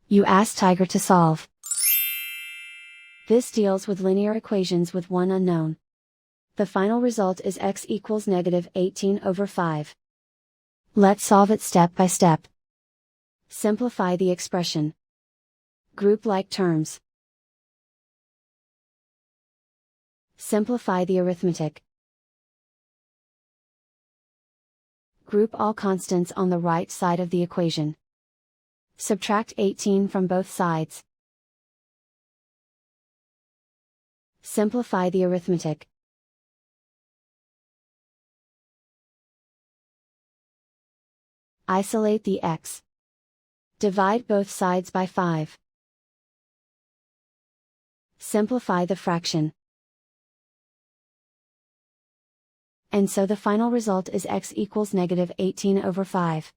You ask Tiger to solve. This deals with linear equations with one unknown. The final result is x equals -18/5. Let's solve it step by step. Simplify the expression. Group like terms. Simplify the arithmetic. Group all constants on the right side of the equation. Subtract 18 from both sides. Simplify the arithmetic. Isolate the x. Divide both sides by 5. Simplify the fraction. And so the final result is x equals -18/5.